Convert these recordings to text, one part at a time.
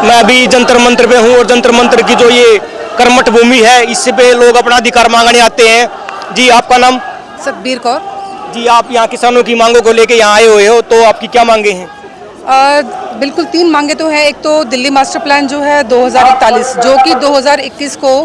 मैं अभी जंतर मंतर पे हूँ और जंतर मंतर की जो ये कर्मठ भूमि है, इससे पे लोग अपना अधिकार मांगने आते हैं। जी, आपका नाम? सतबीर कौर। जी, आप यहाँ किसानों की मांगों को लेके यहाँ आए हुए हो, तो आपकी क्या मांगे हैं? बिल्कुल 3 मांगे तो हैं। एक तो दिल्ली मास्टर प्लान जो है 2041, जो कि 2021 को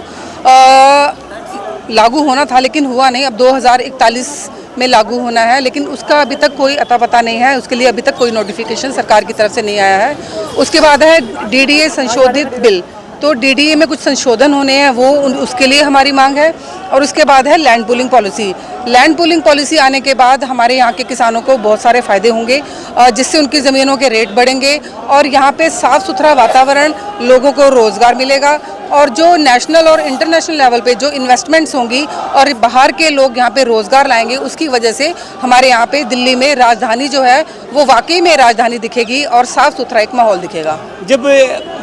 लागू होना था लेकिन हुआ नहीं। अब 2041 में लागू होना है, लेकिन उसका अभी तक कोई अता पता नहीं है। उसके लिए अभी तक कोई नोटिफिकेशन सरकार की तरफ से नहीं आया है। उसके बाद है डीडीए संशोधित बिल, तो डीडीए में कुछ संशोधन होने हैं, वो उसके लिए हमारी मांग है। और उसके बाद है land pooling policy. Land pooling policy आने के बाद हमारे यहाँ के किसानों को बहुत सारे फ़ायदे होंगे, जिससे उनकी ज़मीनों के रेट बढ़ेंगे और यहाँ पे साफ़ सुथरा वातावरण, लोगों को रोज़गार मिलेगा। और जो नेशनल और इंटरनेशनल लेवल पे जो इन्वेस्टमेंट्स होंगी और बाहर के लोग यहाँ पे रोज़गार लाएंगे, उसकी वजह से हमारे यहाँ पे दिल्ली में राजधानी जो है वो वाकई में राजधानी दिखेगी और साफ़ सुथरा एक माहौल दिखेगा। जब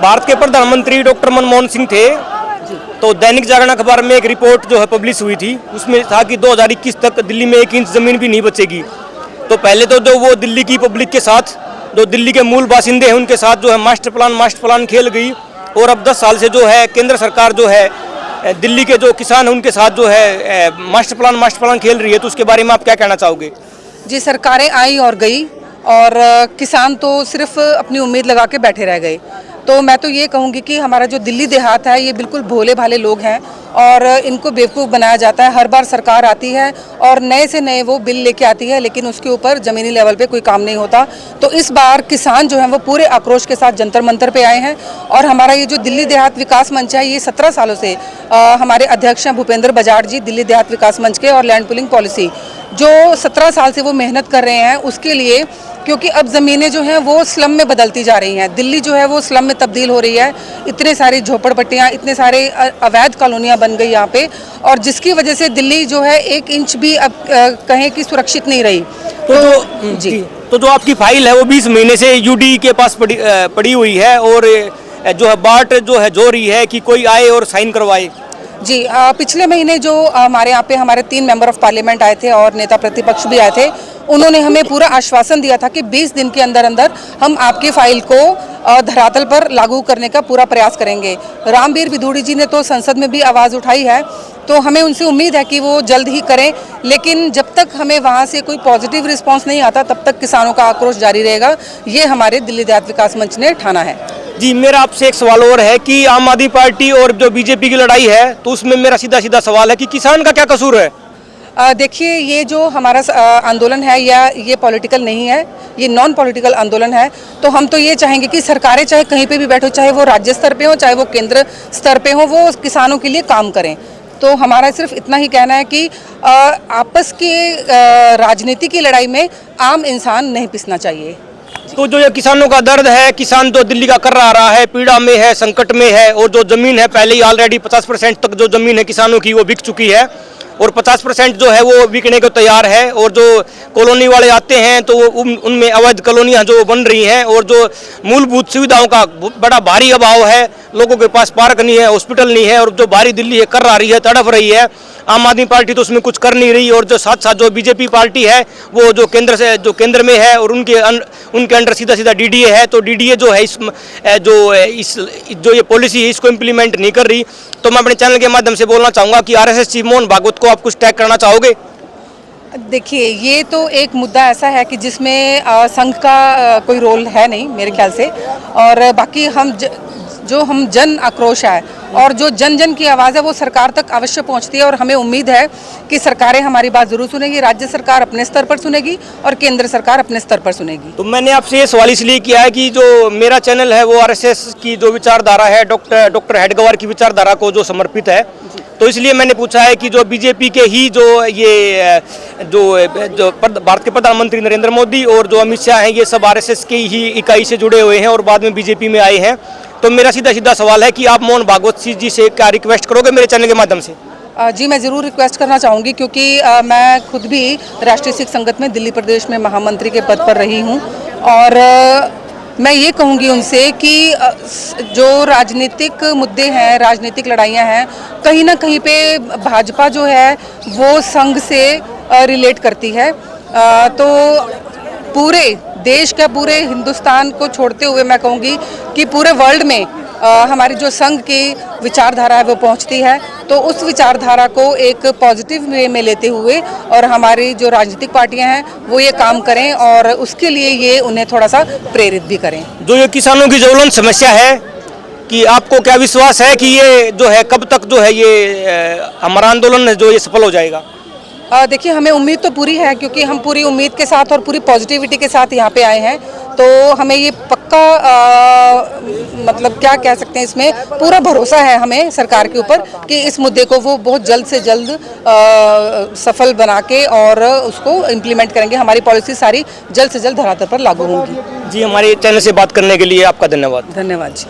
भारत के प्रधानमंत्री डॉक्टर मनमोहन सिंह थे, तो दैनिक जागरण अखबार में एक रिपोर्ट जो है पब्लिश हुई थी, उसमें था कि 2021 तक दिल्ली में 1 इंच ज़मीन भी नहीं बचेगी। तो पहले तो जो वो दिल्ली की पब्लिक के साथ, जो दिल्ली के मूल बासिंदे हैं, उनके साथ जो है मास्टर प्लान खेल गई। और अब 10 साल से जो है केंद्र सरकार जो है दिल्ली के जो किसान हैं उनके साथ जो है मास्टर प्लान खेल रही है। तो उसके बारे में आप क्या कहना चाहोगे? जी, सरकारें आई और गई और किसान तो सिर्फ अपनी उम्मीद लगा के बैठे रह गए। तो मैं तो ये कहूँगी कि हमारा जो दिल्ली देहात है, ये बिल्कुल भोले भाले लोग हैं और इनको बेवकूफ़ बनाया जाता है। हर बार सरकार आती है और नए से नए वो बिल लेके आती है, लेकिन उसके ऊपर ज़मीनी लेवल पे कोई काम नहीं होता। तो इस बार किसान जो हैं वो पूरे आक्रोश के साथ जंतर मंतर पे आए हैं। और हमारा ये जो दिल्ली देहात विकास मंच है, ये 17 सालों से हमारे अध्यक्ष हैं भूपेंद्र बजाड़ जी, दिल्ली देहात विकास मंच के, और लैंड पुलिंग पॉलिसी जो 17 साल से वो मेहनत कर रहे हैं उसके लिए, क्योंकि अब ज़मीनें जो हैं वो स्लम में बदलती जा रही हैं। दिल्ली जो है वो स्लम में तब्दील हो रही है। इतने सारी झोपड़पट्टियाँ, इतने सारे अवैध कॉलोनियाँ बन गई यहाँ पे, और जिसकी वजह से दिल्ली जो है 1 इंच भी अब कहें कि सुरक्षित नहीं रही। तो जी, तो जो आपकी फाइल है वो 20 महीने से यूडी के पास पड़ी हुई है, और जो है बाट जो है जो रही है कि कोई आए और साइन करवाए। जी, पिछले महीने जो हमारे यहाँ पे हमारे 3 मेंबर ऑफ पार्लियामेंट आए थे और नेता प्रतिपक्ष भी आए थे, उन्होंने हमें पूरा आश्वासन दिया था कि 20 दिन के अंदर अंदर हम आपकी फाइल को धरातल पर लागू करने का पूरा प्रयास करेंगे। रामवीर बिधूड़ी जी ने तो संसद में भी आवाज़ उठाई है, तो हमें उनसे उम्मीद है कि वो जल्द ही करें। लेकिन जब तक हमें वहाँ से कोई पॉजिटिव रिस्पॉन्स नहीं आता, तब तक किसानों का आक्रोश जारी रहेगा। ये हमारे दिल्ली देहात विकास मंच ने ठाना है। जी, मेरा आपसे एक सवाल और है कि आम आदमी पार्टी और जो बीजेपी की लड़ाई है, तो उसमें मेरा सीधा सीधा सवाल है कि किसान का क्या कसूर है? देखिए, ये जो हमारा आंदोलन है या ये पॉलिटिकल नहीं है, ये नॉन पॉलिटिकल आंदोलन है। तो हम तो ये चाहेंगे कि सरकारें चाहे कहीं पे भी बैठो, चाहे वो राज्य स्तर पे हो चाहे वो केंद्र स्तर पे हो, वो किसानों के लिए काम करें। तो हमारा सिर्फ इतना ही कहना है कि आपस के राजनीति की लड़ाई में आम इंसान नहीं पिसना चाहिए। तो जो ये किसानों का दर्द है, किसान जो दिल्ली का कर रहा है, पीड़ा में है, संकट में है, और जो जमीन है पहले ही ऑलरेडी 50% तक जो जमीन है किसानों की वो बिक चुकी है, और 50% जो है वो बिकने को तैयार है। और जो कॉलोनी वाले आते हैं तो उनमें अवैध कॉलोनियाँ जो बन रही हैं, और जो मूलभूत सुविधाओं का बड़ा भारी अभाव है, लोगों के पास पार्क नहीं है, हॉस्पिटल नहीं है, और जो बाहरी दिल्ली है कर रही है, तड़प रही है। आम आदमी पार्टी तो उसमें कुछ कर नहीं रही, और जो साथ साथ जो बीजेपी पार्टी है वो जो केंद्र में है और उनके अंडर सीधा सीधा डीडीए है। तो डीडीए जो है जो ये पॉलिसी है इसको इम्प्लीमेंट नहीं कर रही। तो मैं अपने चैनल के माध्यम से बोलना चाहूँगा कि आरएसएस चीफ मोहन भागवत को आप कुछ टैग करना चाहोगे? देखिए, ये तो एक मुद्दा ऐसा है कि जिसमें संघ का कोई रोल है नहीं मेरे ख्याल से। और बाकी जो हम जन आक्रोश है और जो जन जन की आवाज़ है वो सरकार तक अवश्य पहुंचती है, और हमें उम्मीद है कि सरकारें हमारी बात जरूर सुनेगी। राज्य सरकार अपने स्तर पर सुनेगी और केंद्र सरकार अपने स्तर पर सुनेगी। तो मैंने आपसे ये सवाल इसलिए किया है कि जो मेरा चैनल है वो आरएसएस की जो विचारधारा है, डॉक्टर हेडगेवार की विचारधारा को जो समर्पित है, तो इसलिए मैंने पूछा है कि जो बीजेपी के ही जो भारत के प्रधानमंत्री नरेंद्र मोदी और जो अमित शाह हैं, ये सब आरएसएस की ही इकाई से जुड़े हुए हैं और बाद में बीजेपी में आए हैं। तो मेरा सीधा सीधा सवाल है कि आप मोहन भागवत जी से क्या रिक्वेस्ट करोगे मेरे चैनल के माध्यम से? जी, मैं ज़रूर रिक्वेस्ट करना चाहूँगी, क्योंकि मैं खुद भी राष्ट्रीय सिख संगत में दिल्ली प्रदेश में महामंत्री के पद पर रही हूँ। और मैं ये कहूँगी उनसे कि जो राजनीतिक मुद्दे हैं, राजनीतिक लड़ाइयाँ हैं, कहीं ना कहीं पे भाजपा जो है वो संघ से रिलेट करती है। तो पूरे देश का, पूरे हिंदुस्तान को छोड़ते हुए मैं कहूँगी कि पूरे वर्ल्ड में हमारी जो संघ की विचारधारा है वो पहुंचती है। तो उस विचारधारा को एक पॉजिटिव वे में लेते हुए और हमारी जो राजनीतिक पार्टियां हैं वो ये काम करें और उसके लिए ये उन्हें थोड़ा सा प्रेरित भी करें। जो ये किसानों की ज्वलंत समस्या है, कि आपको क्या विश्वास है कि ये जो है कब तक जो है ये हमारा आंदोलन है जो ये सफल हो जाएगा? देखिए, हमें उम्मीद तो पूरी है, क्योंकि हम पूरी उम्मीद के साथ और पूरी पॉजिटिविटी के साथ यहाँ पे आए हैं। तो हमें ये पक्का मतलब क्या कह सकते हैं, इसमें पूरा भरोसा है हमें सरकार के ऊपर कि इस मुद्दे को वो बहुत जल्द से जल्द सफल बना के और उसको इम्प्लीमेंट करेंगे। हमारी पॉलिसी सारी जल्द से जल्द धरातल पर लागू होंगी। जी, हमारे चैनल से बात करने के लिए आपका धन्यवाद। धन्यवाद जी।